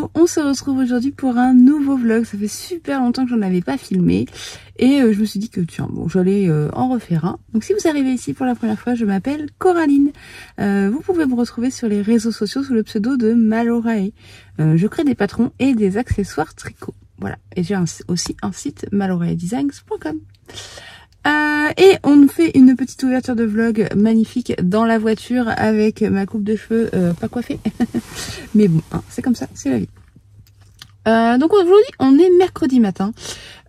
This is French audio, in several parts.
Hello, on se retrouve aujourd'hui pour un nouveau vlog. Ça fait super longtemps que j'en avais pas filmé et je me suis dit que tiens, bon, j'allais en refaire un. Donc si vous arrivez ici pour la première fois, je m'appelle Coraline. Vous pouvez me retrouver sur les réseaux sociaux sous le pseudo de Malorae. Je crée des patrons et des accessoires tricot. Voilà, et j'ai aussi un site maloraedesigns.com. Et on nous fait une petite ouverture de vlog magnifique dans la voiture avec ma coupe de cheveux pas coiffée. Mais bon, hein, c'est comme ça, c'est la vie. Donc aujourd'hui, on est mercredi matin.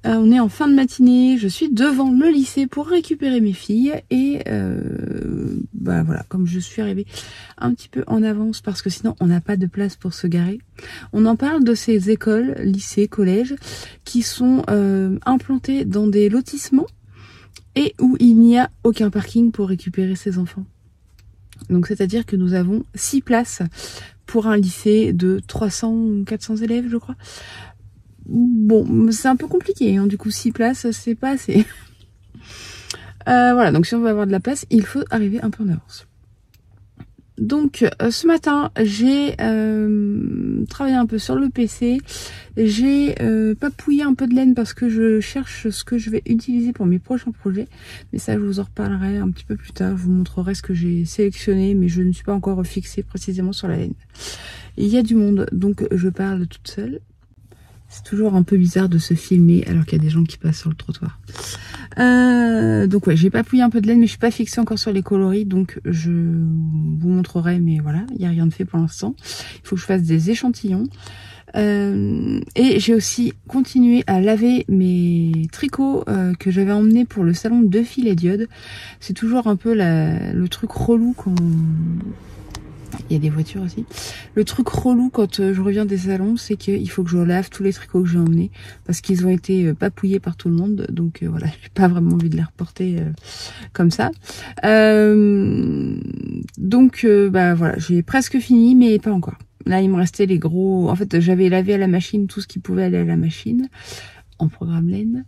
On est en fin de matinée. Je suis devant le lycée pour récupérer mes filles. Et bah voilà, comme je suis arrivée un petit peu en avance parce que sinon on n'a pas de place pour se garer. On en parle de ces écoles, lycées, collèges qui sont implantées dans des lotissements et où il n'y a aucun parking pour récupérer ses enfants. Donc c'est-à-dire que nous avons 6 places pour un lycée de 300 ou 400 élèves, je crois. Bon, c'est un peu compliqué, hein. Du coup 6 places, c'est pas assez. Voilà, donc si on veut avoir de la place, il faut arriver un peu en avance. Donc ce matin, j'ai travaillé un peu sur le PC. J'ai papouillé un peu de laine parce que je cherche ce que je vais utiliser pour mes prochains projets. Mais ça, je vous en reparlerai un petit peu plus tard. Je vous montrerai ce que j'ai sélectionné, mais je ne suis pas encore fixée précisément sur la laine. Il y a du monde, donc je parle toute seule. C'est toujours un peu bizarre de se filmer alors qu'il y a des gens qui passent sur le trottoir. Donc ouais, j'ai papouillé un peu de laine, mais je suis pas fixée encore sur les coloris, donc je vous montrerai, mais voilà, il n'y a rien de fait pour l'instant. Il faut que je fasse des échantillons. Et j'ai aussi continué à laver mes tricots que j'avais emmenés pour le salon de filets d'iode. C'est toujours un peu le truc relou quand... Il y a des voitures aussi. Le truc relou quand je reviens des salons, c'est qu'il faut que je lave tous les tricots que j'ai emmenés parce qu'ils ont été papouillés par tout le monde. Donc voilà, j'ai pas vraiment envie de les reporter comme ça. Donc bah voilà, j'ai presque fini, mais pas encore. Là, il me restait les gros... En fait, j'avais lavé à la machine tout ce qui pouvait aller à la machine en programme laine.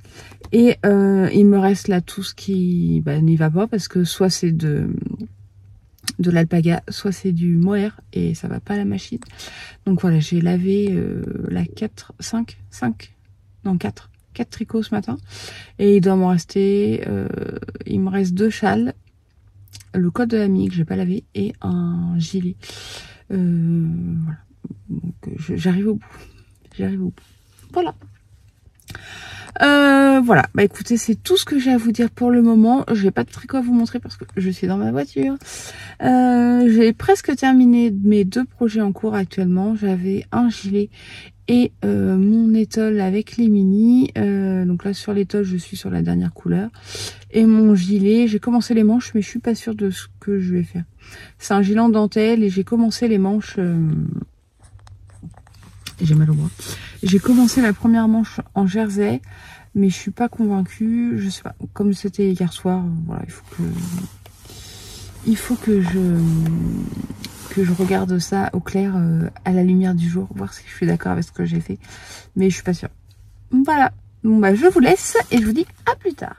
Et il me reste là tout ce qui n'y va pas parce que soit c'est de l'alpaga, soit c'est du mohair et ça va pas à la machine. Donc voilà, j'ai lavé la 4 tricots ce matin. Et il doit m'en rester... il me reste 2 châles, le col de la mie que j'ai pas lavé et un gilet. Voilà, donc j'arrive au bout, voilà. Voilà, bah écoutez, c'est tout ce que j'ai à vous dire pour le moment. Je n'ai pas de tricot à vous montrer parce que je suis dans ma voiture. J'ai presque terminé mes 2 projets en cours actuellement. J'avais un gilet et mon étole avec les mini. Donc là sur l'étole, je suis sur la dernière couleur. Et mon gilet, j'ai commencé les manches, mais je suis pas sûre de ce que je vais faire. C'est un gilet en dentelle et j'ai commencé les manches... J'ai mal au bras. J'ai commencé la première manche en jersey, mais je suis pas convaincue. Je sais pas. Comme c'était hier soir, voilà, il faut que je regarde ça au clair, à la lumière du jour, voir si je suis d'accord avec ce que j'ai fait. Mais je suis pas sûre. Voilà. Bon bah je vous laisse et je vous dis à plus tard.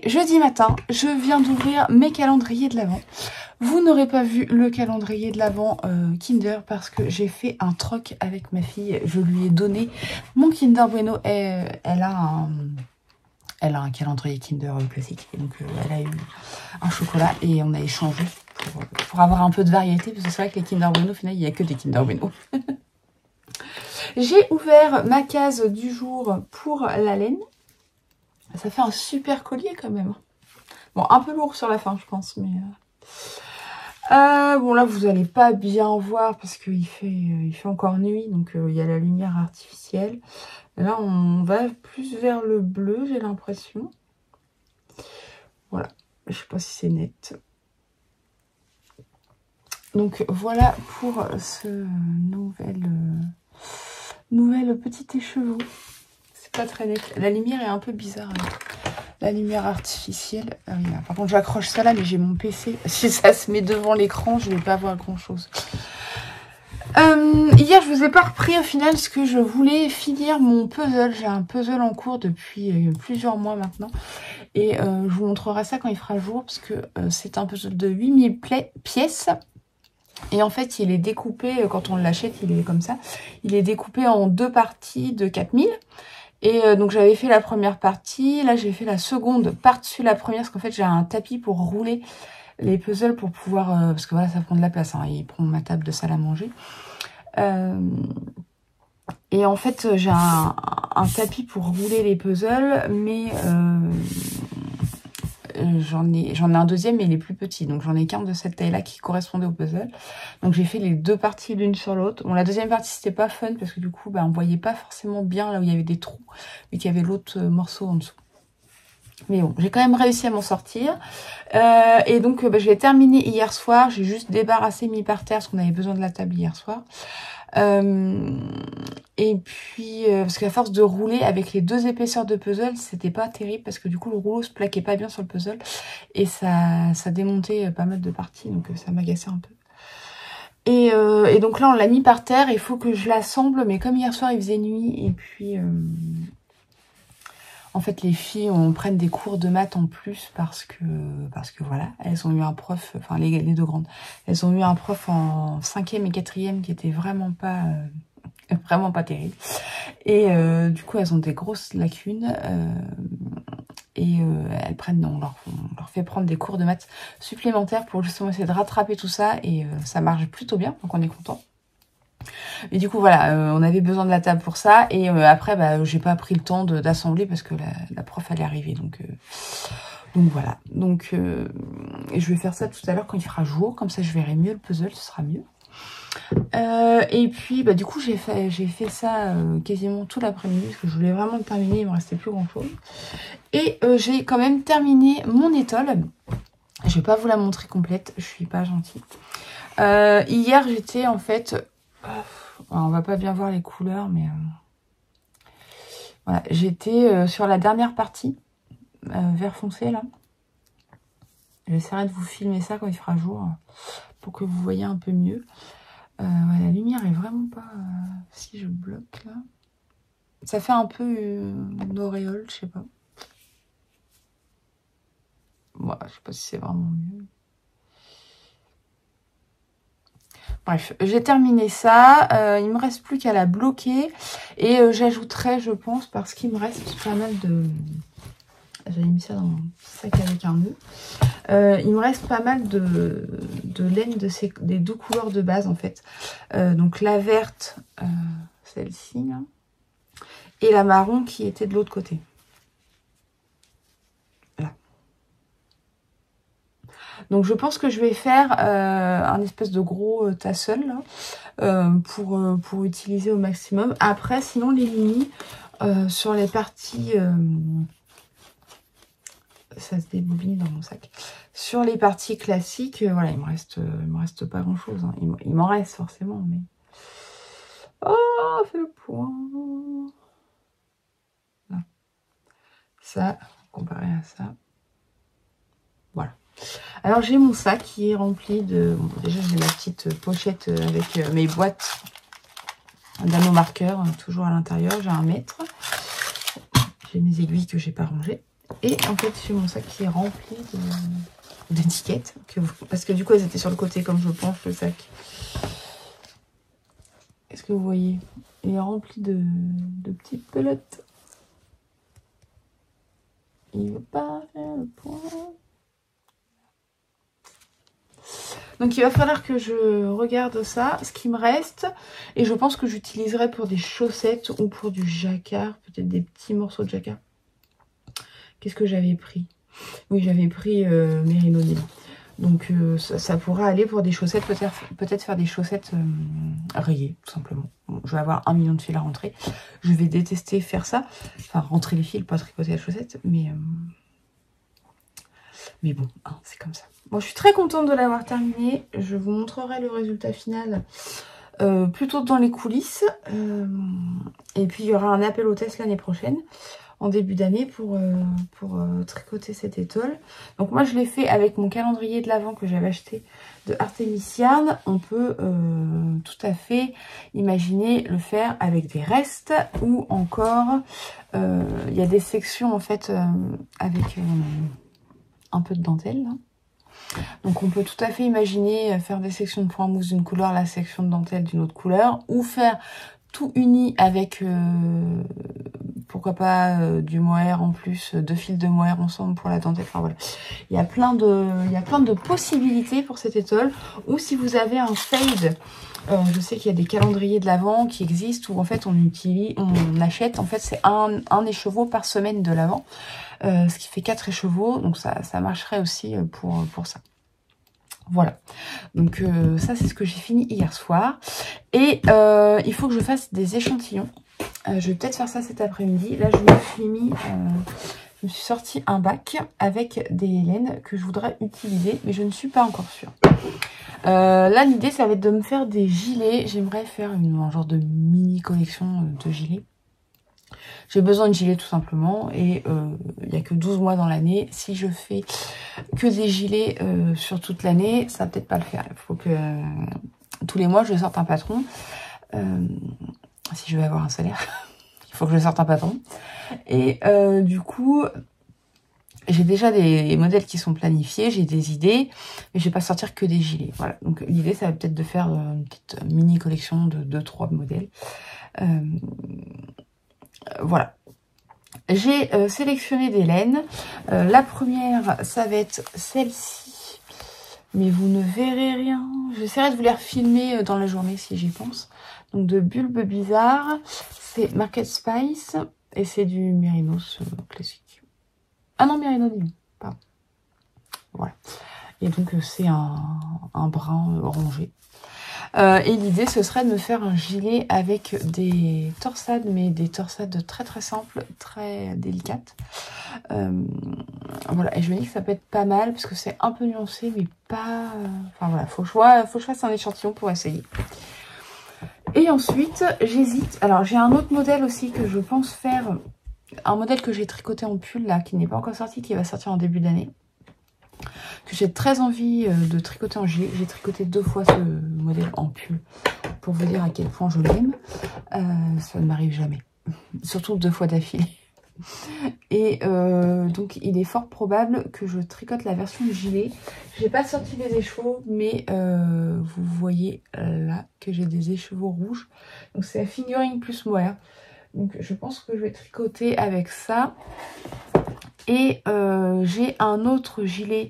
jeudi matin, je viens d'ouvrir mes calendriers de l'Avent. Vous n'aurez pas vu le calendrier de l'Avent Kinder parce que j'ai fait un troc avec ma fille. Je lui ai donné mon Kinder Bueno. Et elle a un calendrier Kinder classique. Et donc elle a eu un chocolat et on a échangé pour avoir un peu de variété. Parce que c'est vrai que les Kinder Bueno, au final, il n'y a que des Kinder Bueno. J'ai ouvert ma case du jour pour la laine. Ça fait un super collier quand même. Bon, un peu lourd sur la fin, je pense. Mais bon, là, vous n'allez pas bien voir parce qu'il fait encore nuit. Donc, il y a la lumière artificielle. Et là, on va plus vers le bleu, j'ai l'impression. Voilà. Je sais pas si c'est net. Donc, voilà pour ce nouvel petit écheveau. C'est pas très net. La lumière est un peu bizarre. Hein. La lumière artificielle. Ah oui, par contre, j'accroche ça là, mais j'ai mon PC. Si ça se met devant l'écran, je vais pas voir grand chose. Hier, je vous ai pas repris au final ce que je voulais finir mon puzzle. J'ai un puzzle en cours depuis plusieurs mois maintenant. Et je vous montrerai ça quand il fera jour, parce que c'est un puzzle de 8000 pièces. Et en fait, il est découpé, quand on l'achète, il est comme ça. Il est découpé en 2 parties de 4000. Et donc j'avais fait la première partie, là j'ai fait la seconde par-dessus la première, parce qu'en fait j'ai un tapis pour rouler les puzzles pour pouvoir, parce que voilà ça prend de la place, hein, il prend ma table de salle à manger. Et en fait j'ai un tapis pour rouler les puzzles, mais j'en ai un deuxième mais il est plus petit, donc j'en ai qu'un de cette taille là qui correspondait au puzzle. Donc j'ai fait les 2 parties l'une sur l'autre. Bon, la deuxième partie c'était pas fun parce que du coup on voyait pas forcément bien là où il y avait des trous, mais qu'il y avait l'autre morceau en dessous. Mais bon, j'ai quand même réussi à m'en sortir. Et donc je l'ai terminé hier soir. J'ai juste débarrassé, mis par terre parce qu'on avait besoin de la table hier soir. Et puis parce qu'à force de rouler avec les 2 épaisseurs de puzzle, c'était pas terrible parce que du coup le rouleau se plaquait pas bien sur le puzzle et ça démontait pas mal de parties, donc ça m'agaçait un peu. Et donc là on l'a mis par terre, il faut que je l'assemble, mais comme hier soir il faisait nuit et puis en fait les filles prennent des cours de maths en plus parce que voilà, elles ont eu un prof, enfin les 2 grandes, elles ont eu un prof en 5e et 4e qui était vraiment pas terrible. Et du coup elles ont des grosses lacunes et elles prennent, on leur fait prendre des cours de maths supplémentaires pour justement essayer de rattraper tout ça et ça marche plutôt bien, donc on est content. Mais du coup voilà, on avait besoin de la table pour ça et après j'ai pas pris le temps d'assembler parce que la prof allait arriver, donc voilà. Donc je vais faire ça tout à l'heure quand il fera jour, comme ça je verrai mieux le puzzle, ce sera mieux. Et puis du coup j'ai fait ça quasiment tout l'après-midi parce que je voulais vraiment le terminer, il me restait plus grand chose. Et j'ai quand même terminé mon étole. Je vais pas vous la montrer complète, je suis pas gentille. Hier j'étais en fait, on va pas bien voir les couleurs, mais voilà, j'étais sur la dernière partie vert foncé là. J'essaierai de vous filmer ça quand il fera jour pour que vous voyez un peu mieux. Ouais, la lumière est vraiment pas... si je bloque là... Ça fait un peu une auréole, je sais pas. Voilà, je sais pas si c'est vraiment mieux. Bref, j'ai terminé ça. Il me reste plus qu'à la bloquer. Et j'ajouterai, je pense, parce qu'il me reste pas mal de... J'avais mis ça dans mon sac avec un nœud. Il me reste pas mal de laine des 2 couleurs de base en fait. Donc la verte, celle-ci là, et la marron qui était de l'autre côté. Là. Donc je pense que je vais faire un espèce de gros tassel là, pour utiliser au maximum. Après sinon les mini sur les parties... ça se débobine dans mon sac. Sur les parties classiques, voilà, il me reste pas grand chose. Hein. Il m'en reste forcément, mais... Oh, fait le point. Là. Ça, comparé à ça. Voilà. Alors, j'ai mon sac qui est rempli de... Bon, déjà, j'ai ma petite pochette avec mes boîtes d'anneaux marqueurs, toujours à l'intérieur. J'ai un mètre. J'ai mes aiguilles que j'ai pas rangées. Et en fait, j'ai mon sac qui est rempli d'étiquettes. Parce que du coup, elles étaient sur le côté, comme je pense, le sac. Est-ce que vous voyez? Il est rempli de petites pelotes. Il veut pas faire le point. Donc il va falloir que je regarde ça, ce qui me reste. Et je pense que j'utiliserai pour des chaussettes ou pour du jacquard. Peut-être des petits morceaux de jacquard. Qu'est-ce que j'avais pris? Oui, j'avais pris Merino Nil. Donc ça pourra aller pour des chaussettes. Peut-être faire des chaussettes rayées, tout simplement. Bon, je vais avoir 1 million de fils à rentrer. Je vais détester faire ça. Enfin, rentrer les fils, pas tricoter la chaussette. Mais bon, hein, c'est comme ça. Bon, je suis très contente de l'avoir terminé. Je vous montrerai le résultat final plutôt dans les coulisses. Et puis, il y aura un appel aux tests l'année prochaine, en début d'année, pour tricoter cette étole. Donc, moi, je l'ai fait avec mon calendrier de l'Avent que j'avais acheté de Artemis Yarn. On peut tout à fait imaginer le faire avec des restes ou encore, il y a des sections, en fait, avec un peu de dentelle, là. Donc on peut tout à fait imaginer faire des sections de point mousse d'une couleur, la section de dentelle d'une autre couleur, ou faire tout uni avec, pourquoi pas, du mohair en plus, 2 fils de mohair ensemble pour la dentelle. Enfin voilà, il y a plein de possibilités pour cette étole. Ou si vous avez un fade, je sais qu'il y a des calendriers de l'Avent qui existent où en fait on achète, en fait c'est un écheveau par semaine de l'Avent. Ce qui fait 4 écheveaux, donc ça marcherait aussi pour ça. Voilà, donc ça c'est ce que j'ai fini hier soir. Et il faut que je fasse des échantillons. Je vais peut-être faire ça cet après-midi. Là je me suis sorti un bac avec des laines que je voudrais utiliser, mais je ne suis pas encore sûre. Là l'idée ça va être de me faire des gilets. J'aimerais faire un genre de mini collection de gilets. J'ai besoin de gilets tout simplement et il n'y a que 12 mois dans l'année. Si je fais que des gilets sur toute l'année, ça va peut-être pas le faire. Il faut que tous les mois je sorte un patron. Si je veux avoir un salaire, il faut que je sorte un patron. Et du coup, j'ai déjà des modèles qui sont planifiés, j'ai des idées, mais je vais pas sortir que des gilets. Voilà. Donc l'idée, ça va peut-être de faire une petite mini collection de 2-3 modèles. Voilà. J'ai sélectionné des laines. La première, ça va être celle-ci. Mais vous ne verrez rien. J'essaierai de vous les refilmer dans la journée si j'y pense. Donc de Bulbe Bizarre. C'est Market Spice. Et c'est du Mérinos classique. Ah non, Merino Nil. Pardon. Voilà. Et donc c'est un brun orangé. Et l'idée, ce serait de me faire un gilet avec des torsades, mais des torsades très très simples, très délicates. Voilà, et je me dis que ça peut être pas mal, parce que c'est un peu nuancé, mais pas... Enfin voilà, faut que je fasse un échantillon pour essayer. Et ensuite, j'hésite. Alors, j'ai un autre modèle aussi que je pense faire. Un modèle que j'ai tricoté en pull, là, qui n'est pas encore sorti, qui va sortir en début d'année. Que j'ai très envie de tricoter en gilet. J'ai tricoté 2 fois ce modèle en pull pour vous dire à quel point je l'aime. Ça ne m'arrive jamais. Surtout 2 fois d'affilée. Et donc il est fort probable que je tricote la version gilet. J'ai pas sorti les écheveaux, mais vous voyez là que j'ai des écheveaux rouges. Donc c'est la fingering plus mohair. Donc je pense que je vais tricoter avec ça. Et j'ai un autre gilet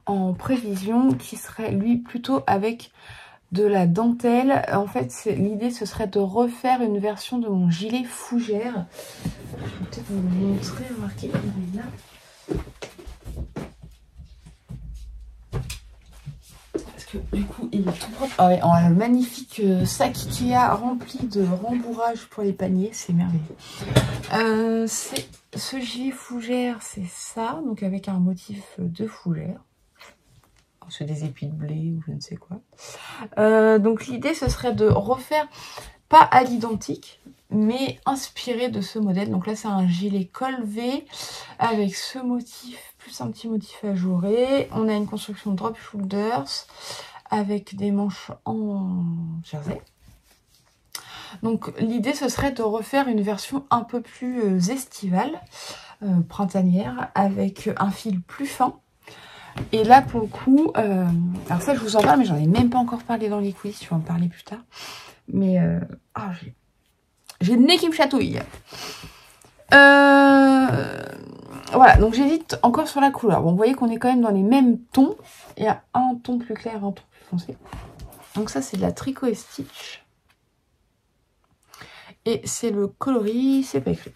en prévision qui serait lui plutôt avec de la dentelle. En fait, l'idée ce serait de refaire une version de mon gilet fougère. Je vais peut-être vous le montrer, remarquez, il est là. Parce que du coup, il est tout propre. Ah ouais, un magnifique sac Ikea rempli de rembourrage pour les paniers, c'est merveilleux. Ce gilet fougère, c'est ça, donc avec un motif de fougère. C'est des épis de blé ou je ne sais quoi. Donc l'idée, ce serait de refaire, pas à l'identique, mais inspiré de ce modèle. Donc là, c'est un gilet col V avec ce motif, plus un petit motif ajouré. On a une construction drop shoulders avec des manches en jersey. Donc l'idée, ce serait de refaire une version un peu plus estivale. printanière avec un fil plus fin. Et là, pour le coup, alors ça, je vous en parle, mais j'en ai même pas encore parlé dans les quiz. Je vais en parler plus tard. Mais, j'ai le nez qui me chatouille. Voilà, donc j'hésite encore sur la couleur. Bon, vous voyez qu'on est quand même dans les mêmes tons. Il y a un ton plus clair, un ton plus foncé. Donc ça, c'est de la Tricot et Stitch. Et c'est le coloris, c'est pas écrit.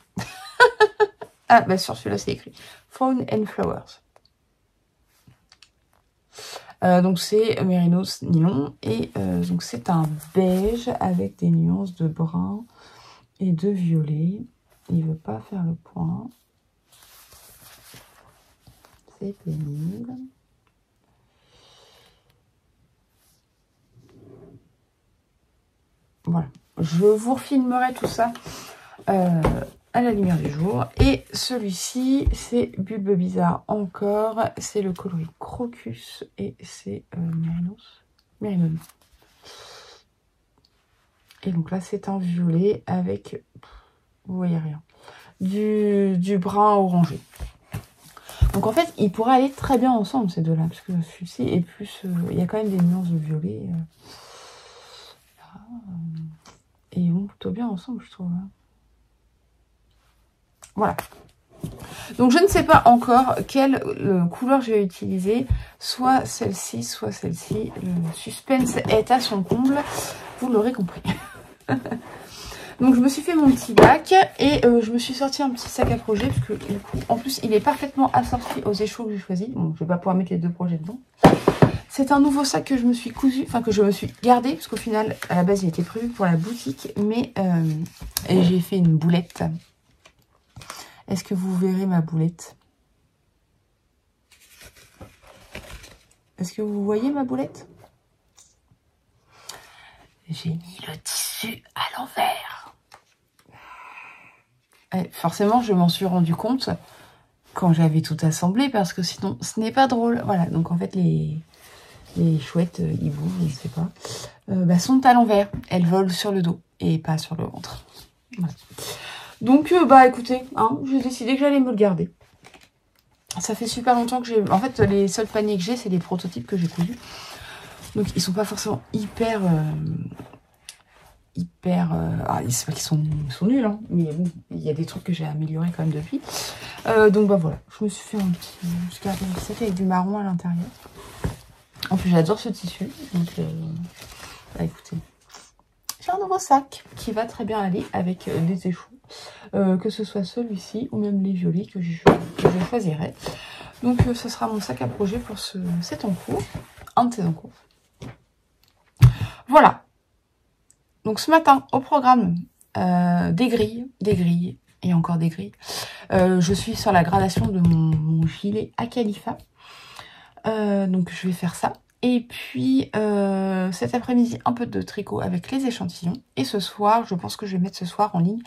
Ah, bah sur celui-là, c'est écrit. Fawn and Flowers. Donc c'est Mérinos Nylon. Et donc c'est un beige avec des nuances de brun et de violet. Il veut pas faire le point. C'est pénible. Voilà. Je vous refilmerai tout ça à la lumière du jour. Et celui-ci, c'est Bulbe Bizarre encore. C'est le coloris Crocus et c'est Mérinos. Et donc là, c'est un violet avec, vous voyez rien, du brun orangé. Donc en fait, ils pourraient aller très bien ensemble, ces deux-là, parce que celui-ci est plus... il y a quand même des nuances de violet. Et ils vont plutôt bien ensemble, je trouve. Voilà. Donc je ne sais pas encore quelle couleur je vais utiliser. Soit celle-ci, soit celle-ci. Le suspense est à son comble. Vous l'aurez compris. Donc je me suis fait mon petit bac et je me suis sorti un petit sac à projet parce que du coup, en plus, il est parfaitement assorti aux échos que j'ai choisi. Bon, je vais pas pouvoir mettre les deux projets dedans. C'est un nouveau sac que je me suis cousu, enfin que je me suis gardé parce qu'au final, à la base, il était prévu pour la boutique, mais j'ai fait une boulette. Est-ce que vous verrez ma boulette? Est-ce que vous voyez ma boulette? J'ai mis le tissu à l'envers. Forcément, je m'en suis rendu compte quand j'avais tout assemblé parce que sinon, ce n'est pas drôle. Voilà, donc en fait, les chouettes, hiboux, je ne sais pas, sont à l'envers. Elles volent sur le dos et pas sur le ventre. Voilà. Donc, écoutez, hein, j'ai décidé que j'allais me le garder. Ça fait super longtemps que j'ai... En fait, les seuls paniers que j'ai, c'est les prototypes que j'ai cousus. Donc, ils sont pas forcément hyper... c'est pas qu'ils sont nuls, hein, mais bon, il y a des trucs que j'ai améliorés quand même depuis. Donc, voilà, je me suis fait un petit... Je suis gardé un petit sac avec du marron à l'intérieur. En plus, j'adore ce tissu. Donc, écoutez, j'ai un nouveau sac qui va très bien aller avec des échos. Que ce soit celui-ci ou même les violets que je choisirai. Donc ce sera mon sac à projet pour cet encours. Un de ces encours. Voilà. Donc ce matin, au programme, des grilles et encore des grilles. Je suis sur la gradation de mon gilet à Khalifa. Donc je vais faire ça. Et puis cet après-midi, un peu de tricot avec les échantillons. Et ce soir, je pense que je vais mettre ce soir en ligne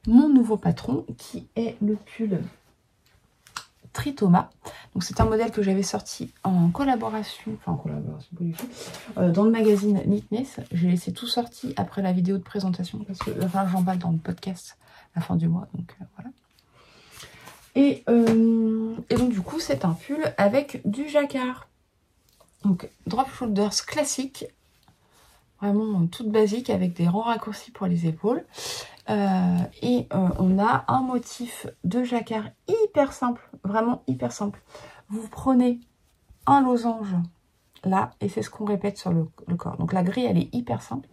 mon nouveau patron qui est le pull Tritoma. Donc c'est un modèle que j'avais sorti en collaboration, pas du tout, dans le magazine Neatness. J'ai laissé tout sorti après la vidéo de présentation parce que j'en parle dans le podcast à la fin du mois. Donc voilà. Et donc du coup, c'est un pull avec du jacquard. Donc, drop shoulders classique, vraiment toute basique avec des rangs raccourcis pour les épaules. On a un motif de jacquard hyper simple, vraiment hyper simple. Vous prenez un losange là et c'est ce qu'on répète sur le corps. Donc la grille, elle est hyper simple,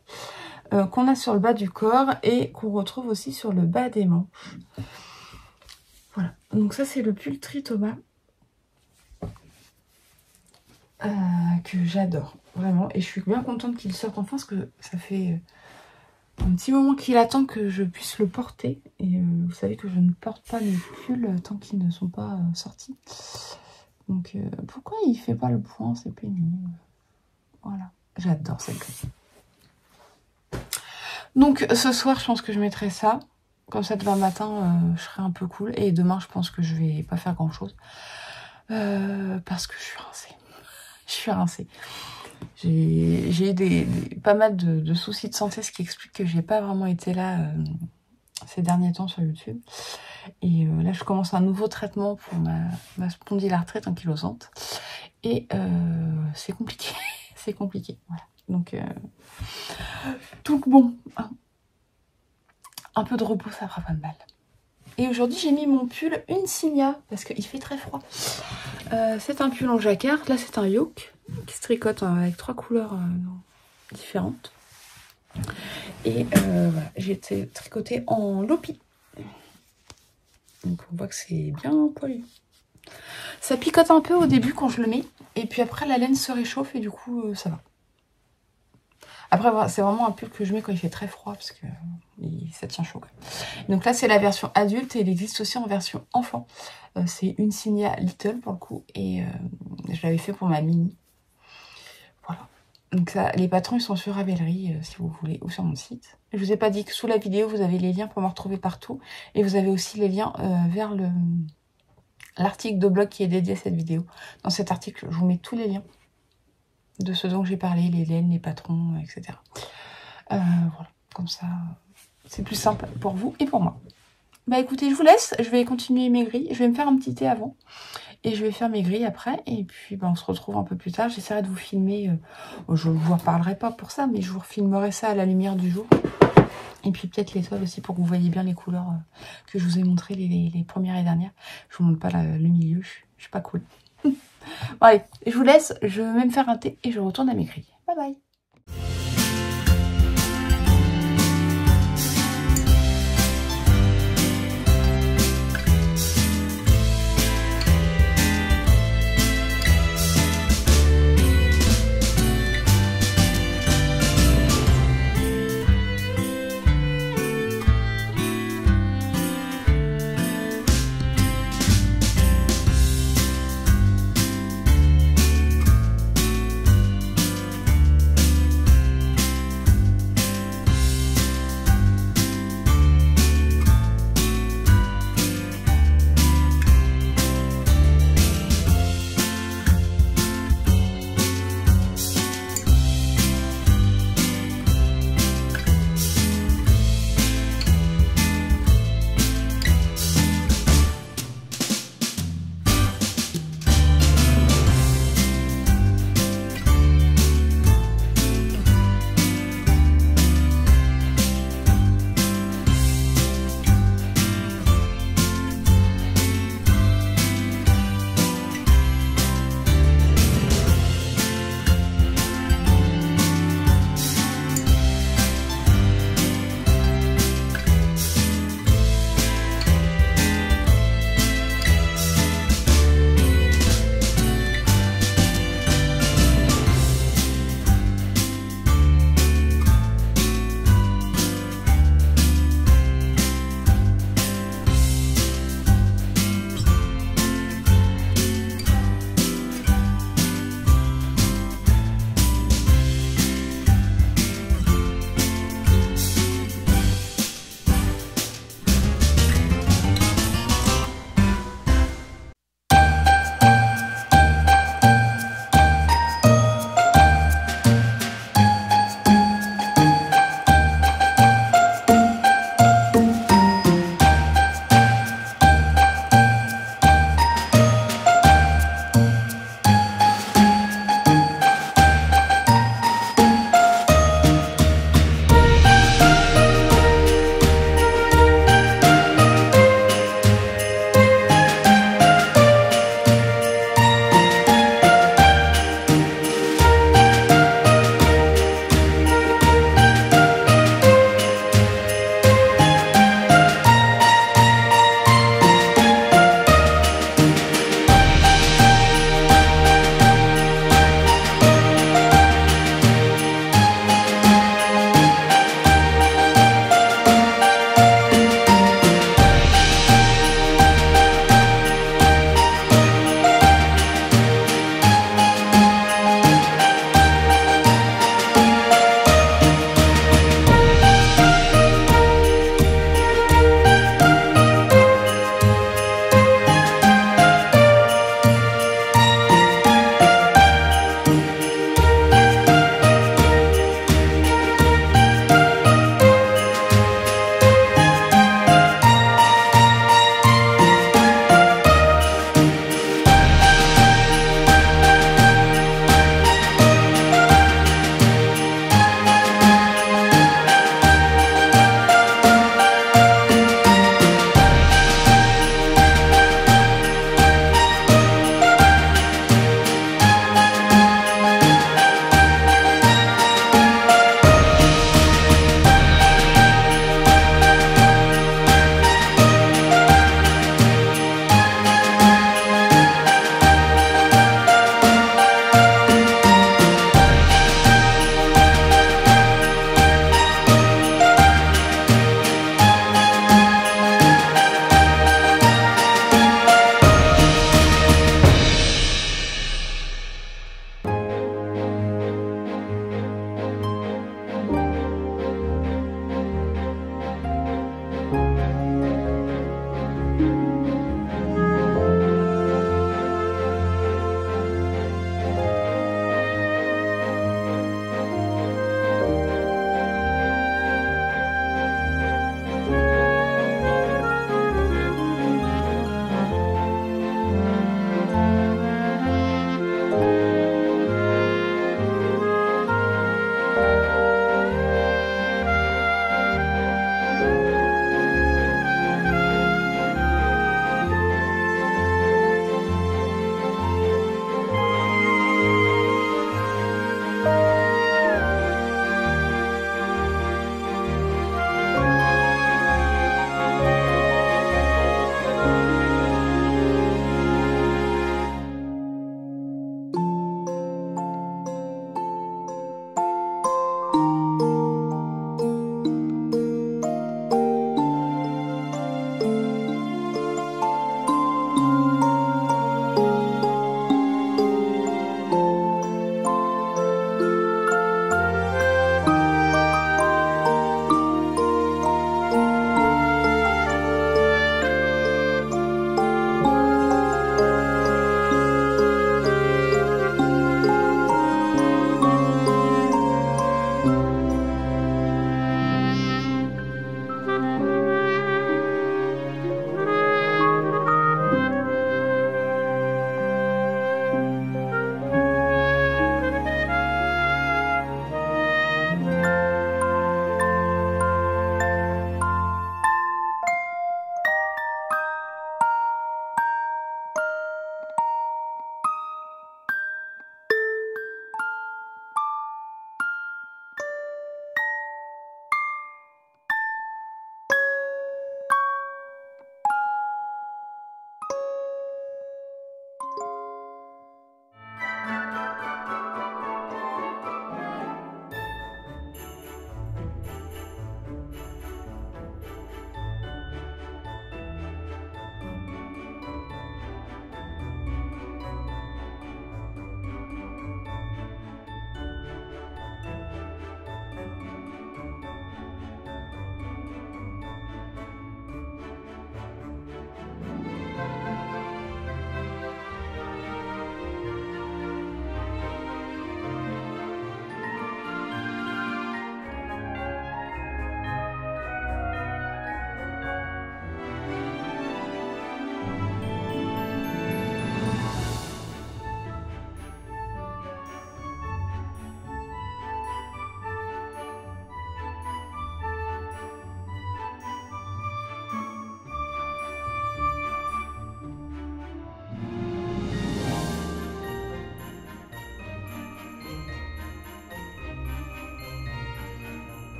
qu'on a sur le bas du corps et qu'on retrouve aussi sur le bas des manches. Voilà, donc ça c'est le pull Tritoma. Que j'adore vraiment et je suis bien contente qu'il sorte enfin parce que ça fait un petit moment qu'il attend que je puisse le porter et vous savez que je ne porte pas mes pulls tant qu'ils ne sont pas sortis, donc pourquoi il fait pas le point, c'est pénible. Voilà, j'adore cette grille. Donc ce soir je pense que je mettrai ça comme ça, demain matin je serai un peu cool et demain je pense que je vais pas faire grand chose parce que je suis rincée. Je suis rincée. J'ai eu pas mal de soucis de santé, ce qui explique que j'ai pas vraiment été là ces derniers temps sur YouTube. Et là, je commence un nouveau traitement pour ma spondylarthrite ankylosante. Et c'est compliqué. C'est compliqué. Voilà. Donc bon, un peu de repos, ça fera pas de mal. Et aujourd'hui, j'ai mis mon pull Insignia parce qu'il fait très froid. C'est un pull en jacquard. Là, c'est un yoke qui se tricote avec 3 couleurs différentes. Et voilà, j'ai été tricoté en lopi. Donc on voit que c'est bien poilu. Ça picote un peu au début quand je le mets. Et puis après, la laine se réchauffe et du coup, ça va. Après, c'est vraiment un pull que je mets quand il fait très froid parce que ça tient chaud. Donc là, c'est la version adulte et il existe aussi en version enfant. C'est Insignia Little pour le coup et je l'avais fait pour ma mini. Voilà. Donc ça, les patrons, ils sont sur Ravelry si vous voulez ou sur mon site. Je vous ai pas dit que sous la vidéo, vous avez les liens pour me retrouver partout et vous avez aussi les liens vers l'article de blog qui est dédié à cette vidéo. Dans cet article, je vous mets tous les liens de ce dont j'ai parlé, les laines, les patrons, etc. Voilà, comme ça, c'est plus simple pour vous et pour moi. Bah écoutez, je vous laisse, je vais continuer mes grilles, je vais me faire un petit thé avant, et je vais faire mes grilles après, et puis bah, on se retrouve un peu plus tard, j'essaierai de vous filmer, je ne vous reparlerai pas pour ça, mais je vous filmerai ça à la lumière du jour, et puis peut-être l'étoile aussi pour que vous voyez bien les couleurs que je vous ai montrées, les premières et dernières. Je vous montre pas le milieu, je suis pas cool. Bon, allez, je vous laisse, je vais me faire un thé et je retourne à mes grilles. Bye bye.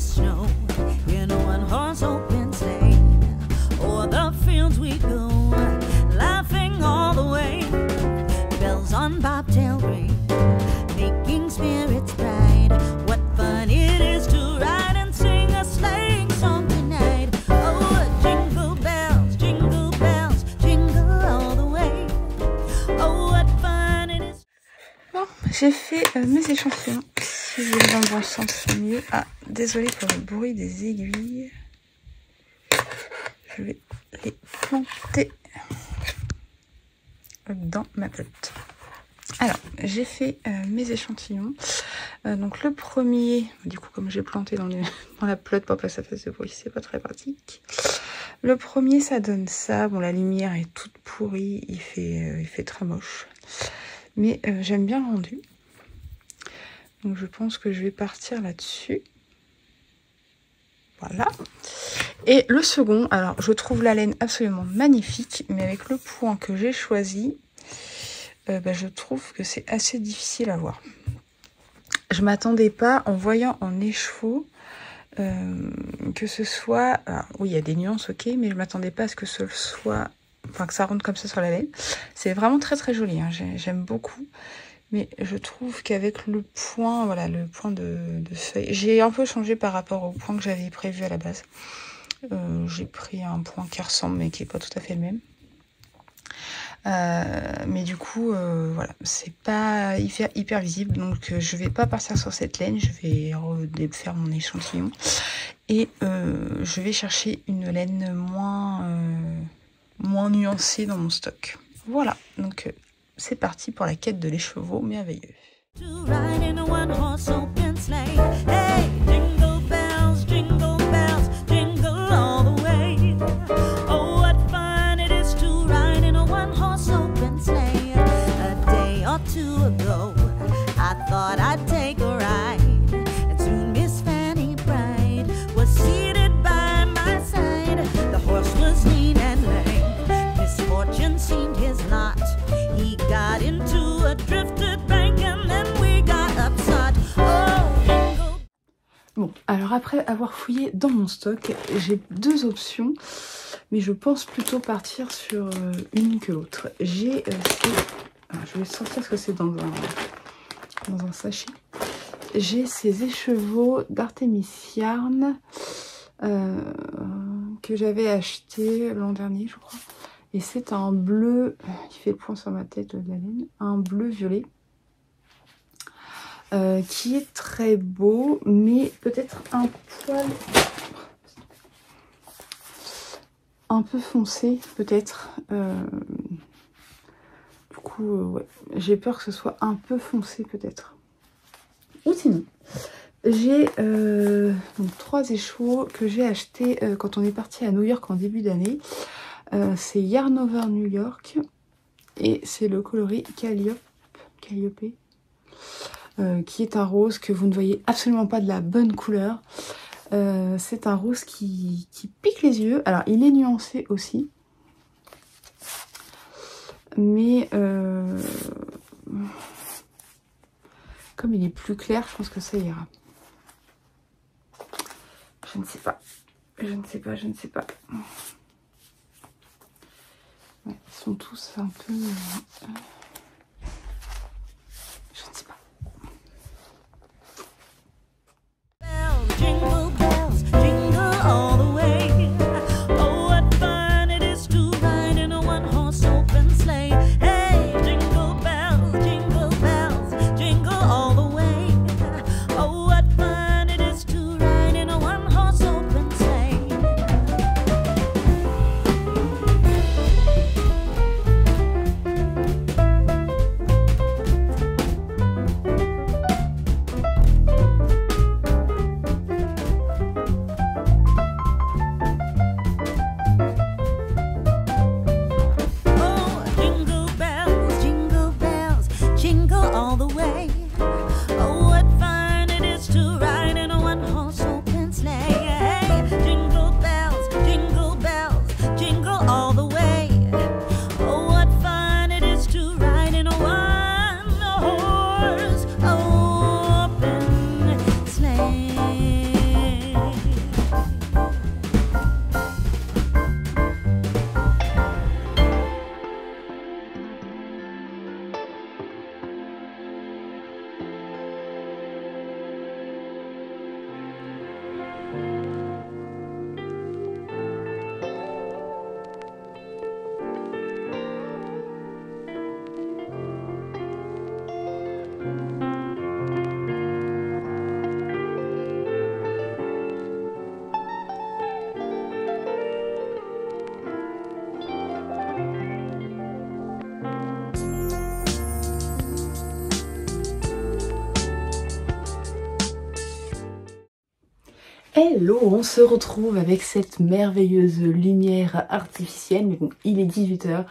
snow in a one-horse open sleigh. O'er the fields we go, laughing all the way. Bells on bobtail ring, making spirits bright. What fun it is to ride and sing a sleighing song tonight. Oh, jingle bells, jingle all the way. Oh, what fun it is. Bon, j'ai fait mes échantillons. Si je vais dans le bon sens, c'est mieux. Ah, désolée pour le bruit des aiguilles. Je vais les planter dans ma pelote. Alors, j'ai fait mes échantillons. Donc le premier, du coup comme j'ai planté dans la pelote pour pas que ça fasse de bruit, c'est pas très pratique. Le premier, ça donne ça. Bon, la lumière est toute pourrie, il fait très moche. Mais j'aime bien le rendu. Donc je pense que je vais partir là-dessus. Voilà. Et le second, alors je trouve la laine absolument magnifique, mais avec le point que j'ai choisi, je trouve que c'est assez difficile à voir. Je m'attendais pas, en voyant en écheveau, que ce soit... Alors, oui, il y a des nuances, ok, mais je m'attendais pas à ce que ce soit... Enfin, que ça rentre comme ça sur la laine. C'est vraiment très très joli, hein, j'aime beaucoup. Mais je trouve qu'avec le point, voilà, le point de feuille, j'ai un peu changé par rapport au point que j'avais prévu à la base. J'ai pris un point qui ressemble, mais qui n'est pas tout à fait le même. Mais du coup, voilà, c'est pas hyper visible. Donc, je vais pas partir sur cette laine. Je vais faire mon échantillon. Et je vais chercher une laine moins nuancée dans mon stock. Voilà, donc... c'est parti pour la quête de l'écheveau merveilleux. Bon, alors après avoir fouillé dans mon stock, j'ai deux options, mais je pense plutôt partir sur une que l'autre. J'ai je vais sortir ce que c'est dans un sachet. J'ai ces écheveaux d'Artemis Yarn que j'avais acheté l'an dernier, je crois. Et c'est un bleu, qui fait le point sur ma tête de la laine, un bleu violet. Qui est très beau, mais peut-être un poil un peu foncé, peut-être. Du coup, ouais, j'ai peur que ce soit un peu foncé, peut-être. Ou sinon, j'ai donc 3 écheveaux que j'ai achetés quand on est parti à New York en début d'année. C'est Yarn Over New York et c'est le coloris Calliope. Qui est un rose que vous ne voyez absolument pas de la bonne couleur. C'est un rose qui pique les yeux. Alors, il est nuancé aussi. Mais comme il est plus clair, je pense que ça ira. Je ne sais pas. Je ne sais pas. Ouais, ils sont tous un peu... je ne sais pas. Jingle bells, jingle all the way. Oh, what fun it is to ride in a one-horse open sleigh. Hey, jingle bells, jingle all the way. Oh, what fun it is to ride in a one-horse open sleigh. Hello, on se retrouve avec cette merveilleuse lumière artificielle. Mais bon, il est 18 h,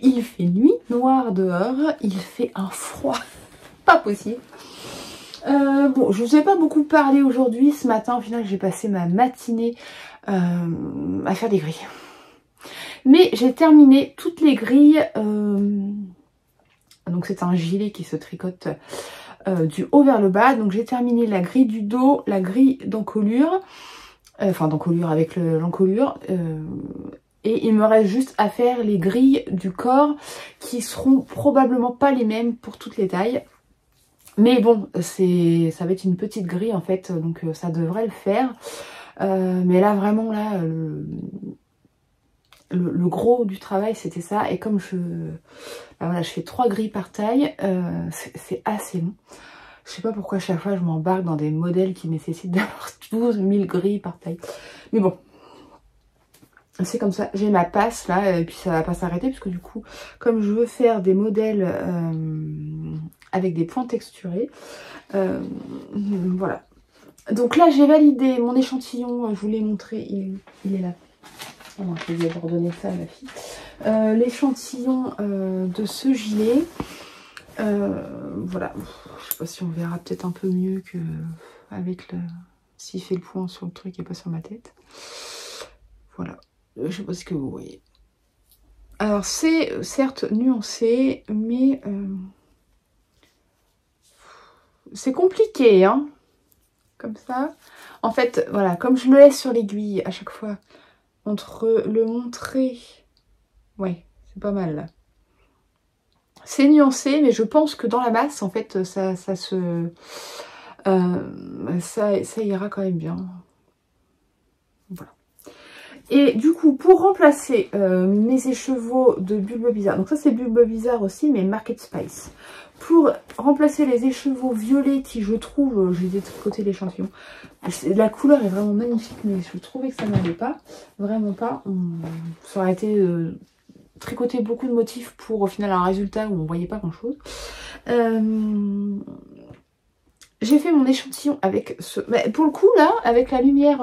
il fait nuit noire dehors, il fait un froid pas possible. Bon, je ne vous ai pas beaucoup parlé aujourd'hui. Ce matin, au final, j'ai passé ma matinée à faire des grilles. Mais j'ai terminé toutes les grilles. Donc c'est un gilet qui se tricote du haut vers le bas. Donc j'ai terminé la grille du dos, la grille d'encolure. Enfin d'encolure avec l'encolure. Et il me reste juste à faire les grilles du corps qui seront probablement pas les mêmes pour toutes les tailles. Mais bon, ça va être une petite grille en fait, donc ça devrait le faire. Mais là vraiment là, le gros du travail c'était ça. Et comme voilà, je fais 3 grilles par taille, c'est assez long. Je sais pas pourquoi à chaque fois je m'embarque dans des modèles qui nécessitent d'avoir 12 000 grilles par taille. Mais bon, c'est comme ça. J'ai ma passe là et puis ça va pas s'arrêter parce que du coup, comme je veux faire des modèles avec des points texturés, voilà. Donc là j'ai validé mon échantillon, je vous l'ai montré, il est là. Oh non, je vais redonner ça à ma fille. L'échantillon de ce gilet. Voilà. Je sais pas si on verra peut-être un peu mieux que avec s'il fait le point sur le truc et pas sur ma tête. Voilà. Je sais pas ce que vous voyez. Alors c'est certes nuancé, mais c'est compliqué, hein. Comme ça. En fait, voilà, comme je le laisse sur l'aiguille à chaque fois, entre le montrer, ouais, c'est pas mal là. C'est nuancé, mais je pense que dans la masse, en fait, ça ira quand même bien. Voilà. Et du coup, pour remplacer mes écheveaux de Bulbe Bizarre, donc ça c'est Bulbe Bizarre aussi, mais Market Spice. Pour remplacer les écheveaux violets qui, je trouve, je les ai tricotés l'échantillon. La couleur est vraiment magnifique, mais je trouvais que ça n'allait pas. Vraiment pas. Ça aurait été tricoter beaucoup de motifs pour au final un résultat où on voyait pas grand chose. J'ai fait mon échantillon avec ce... Mais pour le coup là, avec la lumière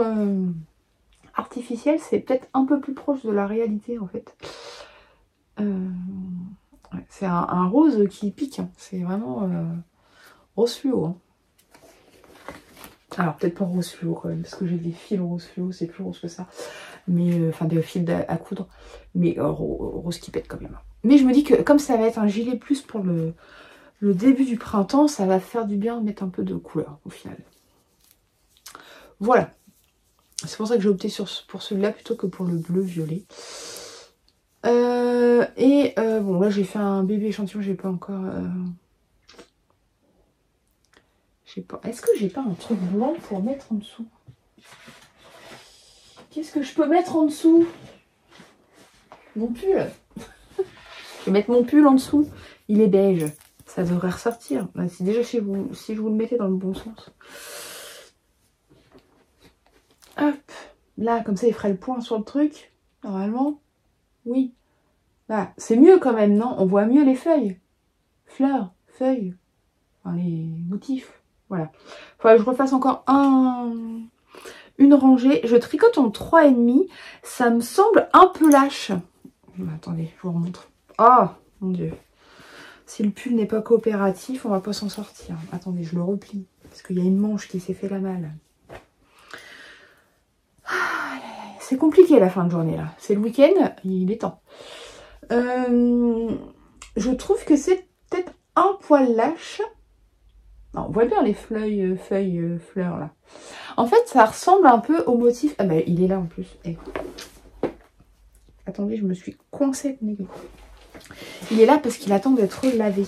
artificielle, c'est peut-être un peu plus proche de la réalité en fait. Ouais, c'est un rose qui pique, hein. C'est vraiment rose fluo. Hein. Alors peut-être pas rose fluo quand même, parce que j'ai des fils rose fluo, c'est plus rose que ça. Mais enfin des fils à coudre, mais rose qui pète quand même. Mais je me dis que comme ça va être un gilet plus pour le début du printemps, ça va faire du bien de mettre un peu de couleur au final. Voilà. C'est pour ça que j'ai opté pour celui-là plutôt que pour le bleu violet. Bon là j'ai fait un bébé échantillon, j'ai pas encore... je sais pas. Est-ce que j'ai pas un truc blanc pour mettre en dessous? Qu'est-ce que je peux mettre en dessous? Mon pull. Je vais mettre mon pull en dessous. Il est beige. Ça devrait ressortir. C'est déjà si je vous le mettez dans le bon sens. Hop. Là, comme ça, il ferait le point sur le truc. Normalement. Oui. Là, c'est mieux quand même, non? On voit mieux les feuilles. Fleurs, feuilles. Enfin, les motifs. Voilà. Faudrait que je refasse encore une rangée. Je tricote en 3,5. Ça me semble un peu lâche. Attendez, je vous remontre. Oh, mon Dieu. Si le pull n'est pas coopératif, on va pas s'en sortir. Attendez, je le replie. Parce qu'il y a une manche qui s'est fait la malle. C'est compliqué la fin de journée là. C'est le week-end, il est temps. Je trouve que c'est peut-être un poil lâche. Non, on voit bien les feuilles, fleurs là. En fait, ça ressemble un peu au motif... Ah bah, il est là en plus. Eh. Attendez, je me suis coincée avec mon aiguille. Il est là parce qu'il attend d'être lavé.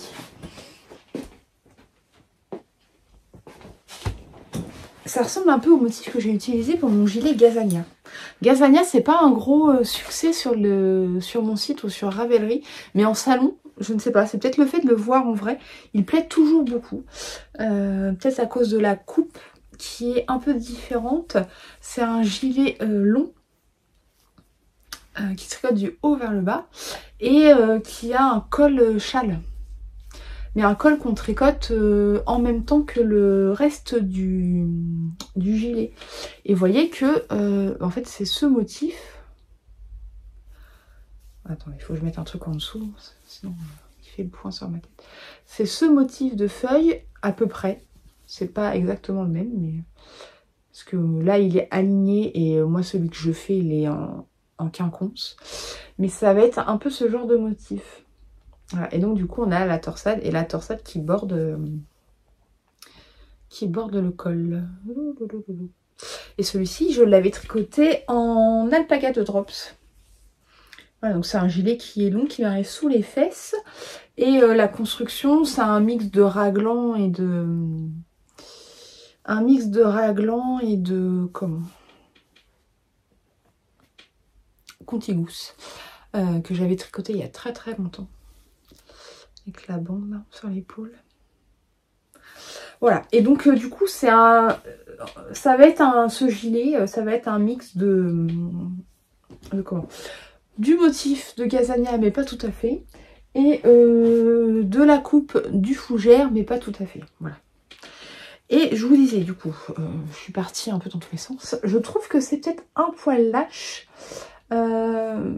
Ça ressemble un peu au motif que j'ai utilisé pour mon gilet Gazania. Gazania, c'est pas un gros succès sur mon site ou sur Ravelry, mais en salon, je ne sais pas, c'est peut-être le fait de le voir en vrai, il plaît toujours beaucoup. Peut-être à cause de la coupe qui est un peu différente. C'est un gilet long qui se tricote du haut vers le bas et qui a un col châle. mais un col qu'on tricote en même temps que le reste du gilet. Et vous voyez que en fait c'est ce motif. Attends, il faut que je mette un truc en dessous, sinon il fait le point sur ma tête. C'est ce motif de feuille à peu près. C'est pas exactement le même, mais parce que là il est aligné et moi celui que je fais il est en quinconce. Mais ça va être un peu ce genre de motif. Voilà. Et donc du coup on a la torsade et la torsade qui borde le col. Et celui-ci je l'avais tricoté en alpaga de drops. Voilà, donc c'est un gilet qui est long, qui m'arrive sous les fesses. Et la construction, c'est un mix de raglan et de... comment? Contigousse. Que j'avais tricoté il y a très très longtemps. Avec la bande là, sur l'épaule. Voilà. Et donc du coup, c'est un... Ça va être ce gilet, ça va être un mix de comment? Du motif de Gazania, mais pas tout à fait. Et de la coupe du fougère, mais pas tout à fait. Voilà. Et je vous disais, du coup, je suis partie un peu dans tous les sens. Je trouve que c'est peut-être un poil lâche. Le